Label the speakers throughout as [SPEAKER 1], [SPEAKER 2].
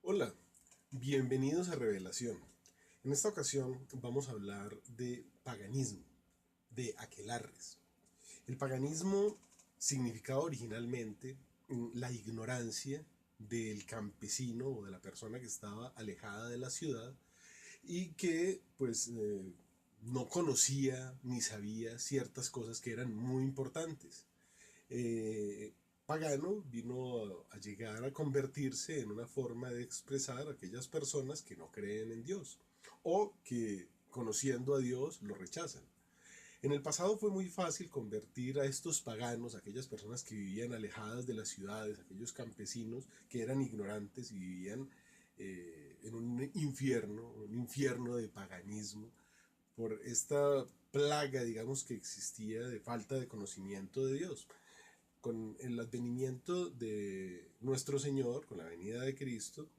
[SPEAKER 1] Hola, bienvenidos a Revelación. En esta ocasión vamos a hablar de paganismo, de aquelarres. El paganismo significaba originalmente la ignorancia del campesino o de la persona que estaba alejada de la ciudad y que no conocía ni sabía ciertas cosas que eran muy importantes. Pagano vino a llegar a convertirse en una forma de expresar a aquellas personas que no creen en Dios o que conociendo a Dios lo rechazan. En el pasado fue muy fácil convertir a estos paganos, aquellas personas que vivían alejadas de las ciudades, aquellos campesinos que eran ignorantes y vivían en un infierno de paganismo, por esta plaga, digamos, que existía de falta de conocimiento de Dios. Con el advenimiento de nuestro Señor, con la venida de Cristo,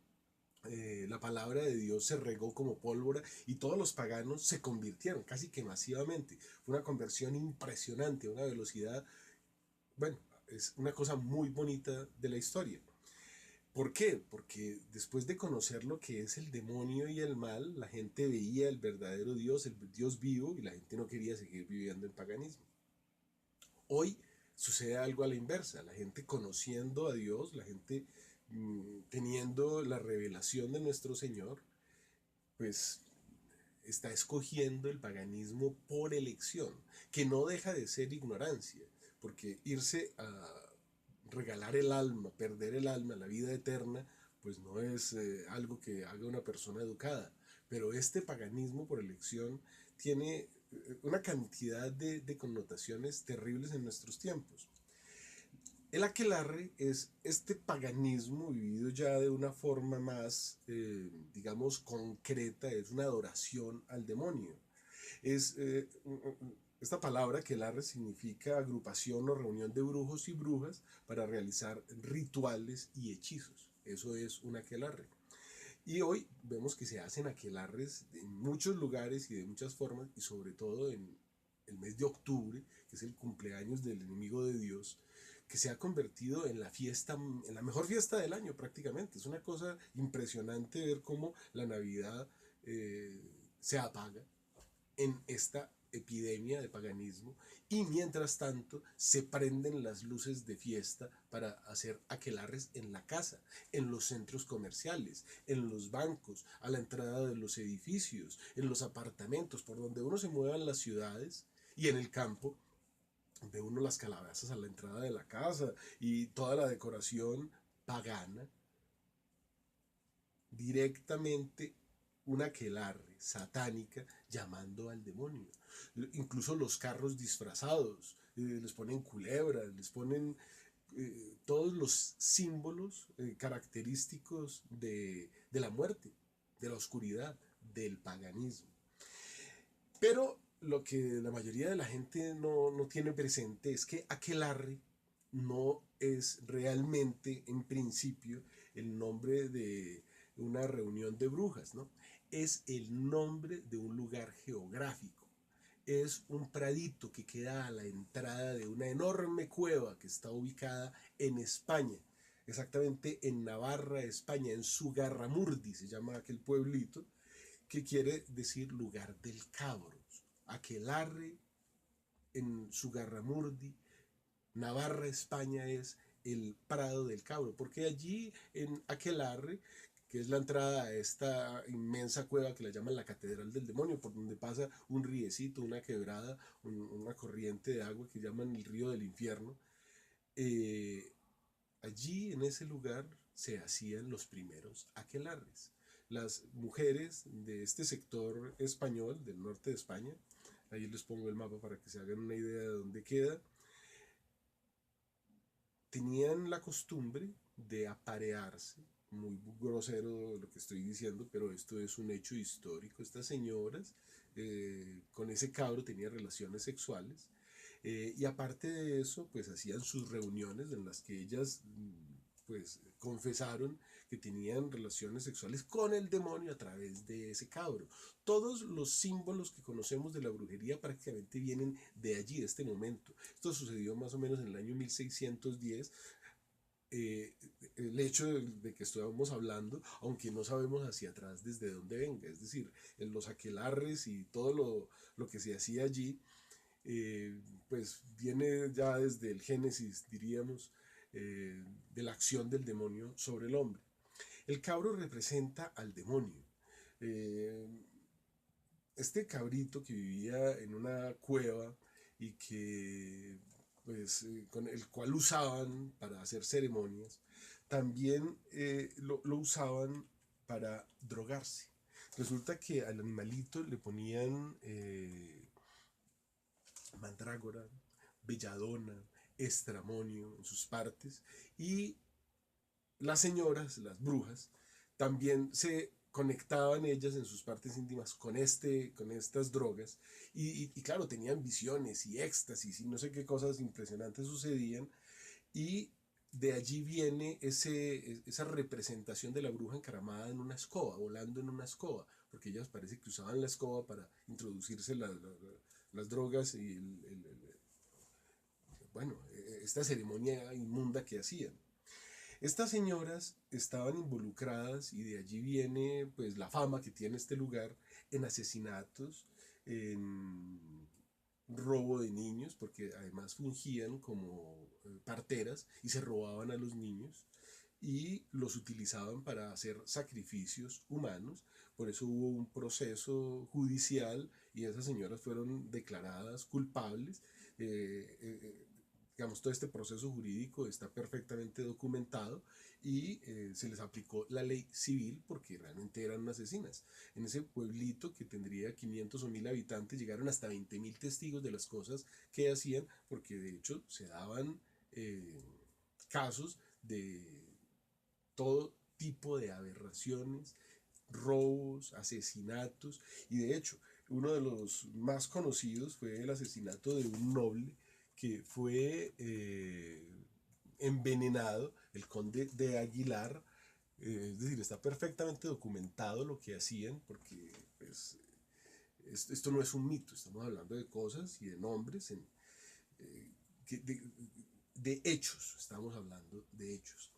[SPEAKER 1] la palabra de Dios se regó como pólvora y todos los paganos se convirtieron casi que masivamente. Fue una conversión impresionante, una velocidad, bueno, es una cosa muy bonita de la historia. ¿Por qué? Porque después de conocer lo que es el demonio y el mal, la gente veía el verdadero Dios, el Dios vivo, y la gente no quería seguir viviendo en paganismo. Hoy sucede algo a la inversa, la gente conociendo a Dios, la gente teniendo la revelación de nuestro Señor, pues está escogiendo el paganismo por elección, que no deja de ser ignorancia, porque irse a regalar el alma, perder el alma, la vida eterna, pues no es algo que haga una persona educada. Pero este paganismo por elección tiene una cantidad de connotaciones terribles en nuestros tiempos. El aquelarre es este paganismo vivido ya de una forma más, digamos, concreta, es una adoración al demonio. Es, esta palabra aquelarre significa agrupación o reunión de brujos y brujas para realizar rituales y hechizos. Eso es un aquelarre. Y hoy vemos que se hacen aquelarres en muchos lugares y de muchas formas, y sobre todo en el mes de octubre, que es el cumpleaños del enemigo de Dios, que se ha convertido en la fiesta, en la mejor fiesta del año prácticamente. Es una cosa impresionante ver cómo la Navidad se apaga en esta epidemia de paganismo y mientras tanto se prenden las luces de fiesta para hacer aquelarres en la casa, en los centros comerciales, en los bancos, a la entrada de los edificios, en los apartamentos, por donde uno se mueva en las ciudades y en el campo. Ve uno las calabazas a la entrada de la casa y toda la decoración pagana directamente una aquelarre satánica llamando al demonio. Incluso los carros disfrazados, les ponen culebras, les ponen todos los símbolos característicos de la muerte, de la oscuridad, del paganismo. Pero lo que la mayoría de la gente no tiene presente es que aquelarre no es realmente, en principio, el nombre de una reunión de brujas, ¿no? Es el nombre de un lugar geográfico. Es un pradito que queda a la entrada de una enorme cueva que está ubicada en España, exactamente en Navarra, España, en Sugarramurdi, se llama aquel pueblito, que quiere decir lugar del cabro. Aquelarre en Sugarramurdi, Navarra, España, es el Prado del Cabro, porque allí en Aquelarre, que es la entrada a esta inmensa cueva que la llaman la Catedral del Demonio, por donde pasa un riecito, una quebrada, una corriente de agua que llaman el río del infierno, eh, allí en ese lugar se hacían los primeros aquelarres. Las mujeres de este sector español, del norte de España, ahí les pongo el mapa para que se hagan una idea de dónde queda, tenían la costumbre de aparearse, muy grosero lo que estoy diciendo, pero esto es un hecho histórico. Estas señoras con ese cabro tenían relaciones sexuales y aparte de eso, pues hacían sus reuniones en las que ellas pues confesaron que tenían relaciones sexuales con el demonio a través de ese cabro. Todos los símbolos que conocemos de la brujería prácticamente vienen de allí, de este momento. Esto sucedió más o menos en el año 1610 eh, el hecho de que estamos hablando, aunque no sabemos hacia atrás desde dónde venga, es decir, en los aquelarres y todo lo que se hacía allí, eh, pues viene ya desde el Génesis, diríamos, de la acción del demonio sobre el hombre. El cabro representa al demonio. Eh, este cabrito que vivía en una cueva y que pues con el cual usaban para hacer ceremonias, también lo usaban para drogarse. Resulta que al animalito le ponían mandrágora, belladona, estramonio en sus partes, y las señoras, las brujas, también se conectaban ellas en sus partes íntimas con estas drogas y claro, tenían visiones y éxtasis y no sé qué cosas impresionantes sucedían y de allí viene esa representación de la bruja encaramada en una escoba, volando en una escoba, porque ellas parece que usaban la escoba para introducirse las drogas y bueno, esta ceremonia inmunda que hacían. Estas señoras estaban involucradas y de allí viene pues la fama que tiene este lugar en asesinatos, en robo de niños, porque además fungían como parteras y se robaban a los niños y los utilizaban para hacer sacrificios humanos. Por eso hubo un proceso judicial y esas señoras fueron declaradas culpables. Eh, eh, digamos, todo este proceso jurídico está perfectamente documentado y se les aplicó la ley civil porque realmente eran asesinas. En ese pueblito que tendría 500 o 1000 habitantes llegaron hasta 20.000 testigos de las cosas que hacían porque de hecho se daban casos de todo tipo de aberraciones, robos, asesinatos y de hecho uno de los más conocidos fue el asesinato de un noble que fue envenenado, el conde de Aguilar, es decir, está perfectamente documentado lo que hacían porque pues, esto no es un mito, estamos hablando de cosas y de nombres, eh, de hechos, estamos hablando de hechos.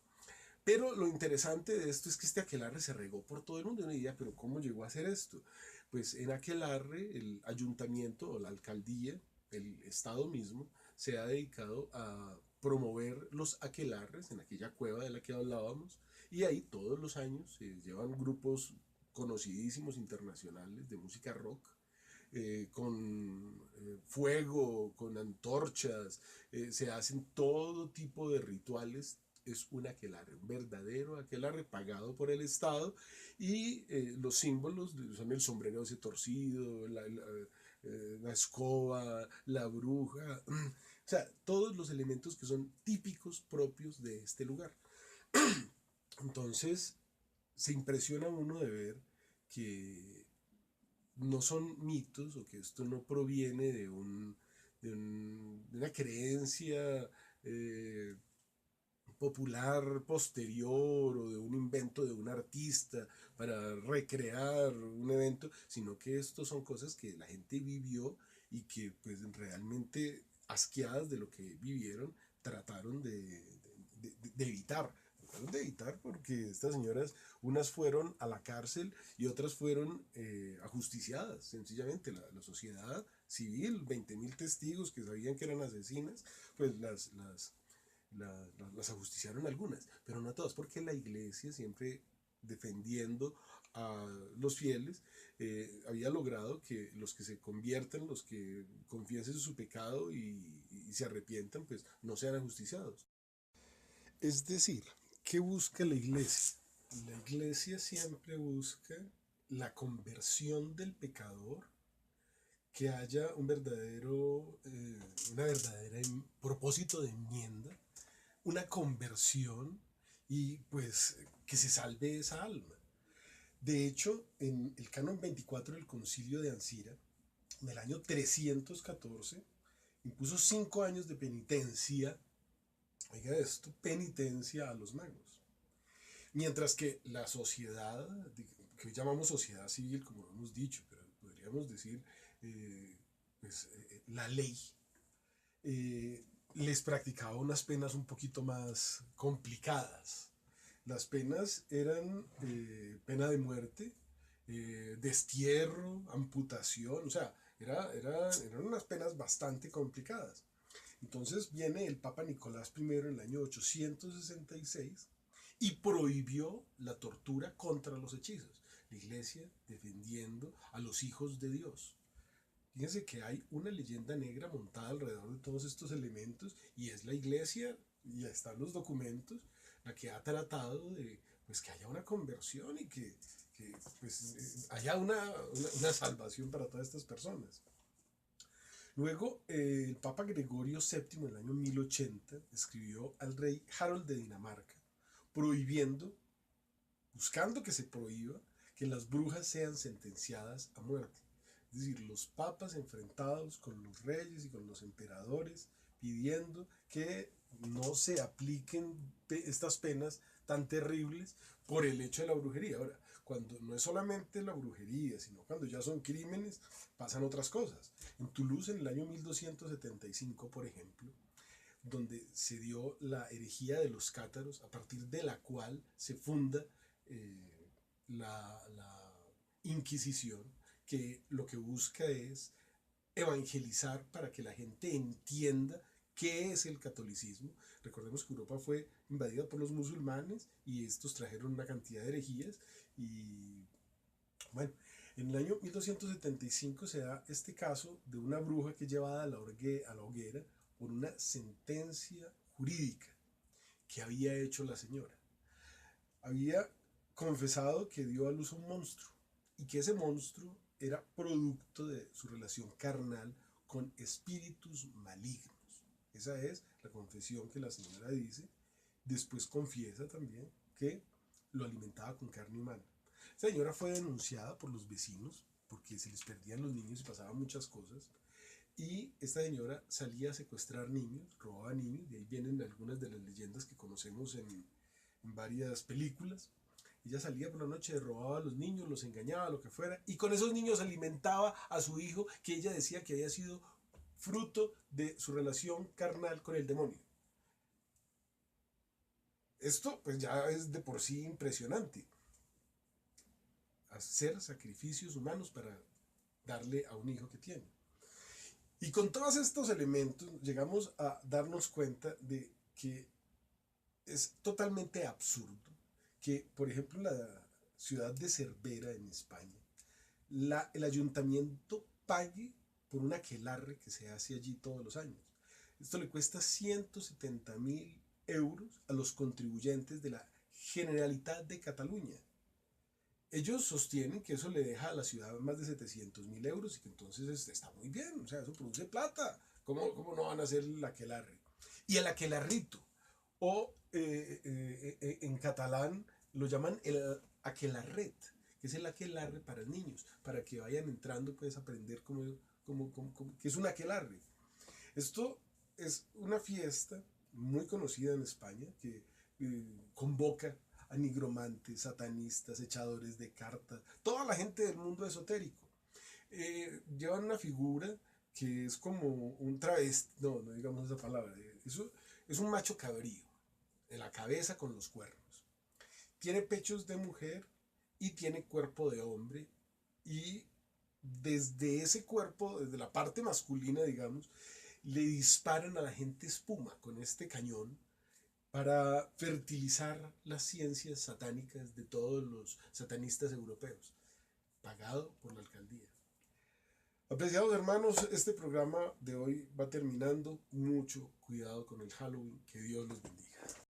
[SPEAKER 1] Pero lo interesante de esto es que este aquelarre se regó por todo el mundo. Y uno diría, pero ¿cómo llegó a hacer esto? Pues en aquelarre el ayuntamiento o la alcaldía, el estado mismo, se ha dedicado a promover los aquelarres en aquella cueva de la que hablábamos. Y ahí todos los años se llevan grupos conocidísimos internacionales de música rock con fuego, con antorchas, se hacen todo tipo de rituales. Es un aquelarre, un verdadero aquelarre pagado por el Estado y los símbolos son el sombrero ese torcido, la escoba, la bruja, o sea, todos los elementos que son típicos propios de este lugar. Entonces, se impresiona uno de ver que no son mitos o que esto no proviene de una creencia eh, popular posterior o de un invento de un artista para recrear un evento, sino que estos son cosas que la gente vivió y que pues realmente asqueadas de lo que vivieron trataron de evitar. Trataron de evitar porque estas señoras, unas fueron a la cárcel y otras fueron ajusticiadas, sencillamente la sociedad civil, 20.000 testigos que sabían que eran asesinas, pues las ajusticiaron algunas, pero no todas, porque la iglesia siempre defendiendo a los fieles, había logrado que los que se conviertan, los que confiesen su pecado y se arrepientan, pues no sean ajusticiados. Es decir, ¿qué busca la iglesia? La iglesia siempre busca la conversión del pecador, que haya una verdadera propósito de enmienda, una conversión y pues que se salve esa alma. De hecho, en el canon 24 del concilio de Ancira, del año 314, impuso 5 años de penitencia, oiga esto, penitencia a los magos. Mientras que la sociedad, que hoy llamamos sociedad civil, como hemos dicho, pero podríamos decir la ley, eh, les practicaba unas penas un poquito más complicadas. Las penas eran pena de muerte, destierro, amputación, o sea, eran unas penas bastante complicadas. Entonces viene el Papa Nicolás I en el año 866 y prohibió la tortura contra los hechizos. La iglesia defendiendo a los hijos de Dios. Fíjense que hay una leyenda negra montada alrededor de todos estos elementos y es la iglesia, y ya están los documentos, la que ha tratado de pues, que haya una conversión y que pues, haya una salvación para todas estas personas. Luego, el Papa Gregorio VII, en el año 1080, escribió al rey Harold de Dinamarca, prohibiendo, buscando que se prohíba, que las brujas sean sentenciadas a muerte. Es decir, los papas enfrentados con los reyes y con los emperadores, pidiendo que no se apliquen estas penas tan terribles por el hecho de la brujería. Ahora, cuando no es solamente la brujería, sino cuando ya son crímenes, pasan otras cosas. En Toulouse, en el año 1275, por ejemplo, donde se dio la herejía de los cátaros, a partir de la cual se funda la Inquisición, que lo que busca es evangelizar para que la gente entienda qué es el catolicismo. Recordemos que Europa fue invadida por los musulmanes y estos trajeron una cantidad de herejías y bueno, en el año 1275 se da este caso de una bruja que es llevada a la hoguera por una sentencia jurídica que había hecho la señora. Había confesado que dio a luz a un monstruo y que ese monstruo era producto de su relación carnal con espíritus malignos. Esa es la confesión que la señora dice. Después confiesa también que lo alimentaba con carne humana. Esta señora fue denunciada por los vecinos porque se les perdían los niños y pasaban muchas cosas. Y esta señora salía a secuestrar niños, robaba niños, de ahí vienen algunas de las leyendas que conocemos en varias películas. Ella salía por la noche, robaba a los niños, los engañaba, lo que fuera, y con esos niños alimentaba a su hijo, que ella decía que había sido fruto de su relación carnal con el demonio. Esto pues ya es de por sí impresionante. Hacer sacrificios humanos para darle a un hijo que tiene. Y con todos estos elementos llegamos a darnos cuenta de que es totalmente absurdo que, por ejemplo, en la ciudad de Cervera, en España, el ayuntamiento pague por un aquelarre que se hace allí todos los años. Esto le cuesta 170.000 euros a los contribuyentes de la Generalitat de Cataluña. Ellos sostienen que eso le deja a la ciudad más de 700.000 euros y que entonces está muy bien, o sea, eso produce plata. ¿Cómo no van a hacer el aquelarre? Y el aquelarrito, o en catalán lo llaman el aquelarret, que es el aquelarre para niños, para que vayan entrando, puedes aprender qué es un aquelarre. Esto es una fiesta muy conocida en España que convoca a nigromantes, satanistas, echadores de cartas, toda la gente del mundo esotérico. Llevan una figura que es como un travesti, no digamos esa palabra, eso es un macho cabrío, de la cabeza con los cuernos. Tiene pechos de mujer y tiene cuerpo de hombre y desde ese cuerpo, desde la parte masculina, digamos, le disparan a la gente espuma con este cañón para fertilizar las ciencias satánicas de todos los satanistas europeos, pagado por la alcaldía. Apreciados hermanos, este programa de hoy va terminando. Mucho cuidado con el Halloween. Que Dios los bendiga.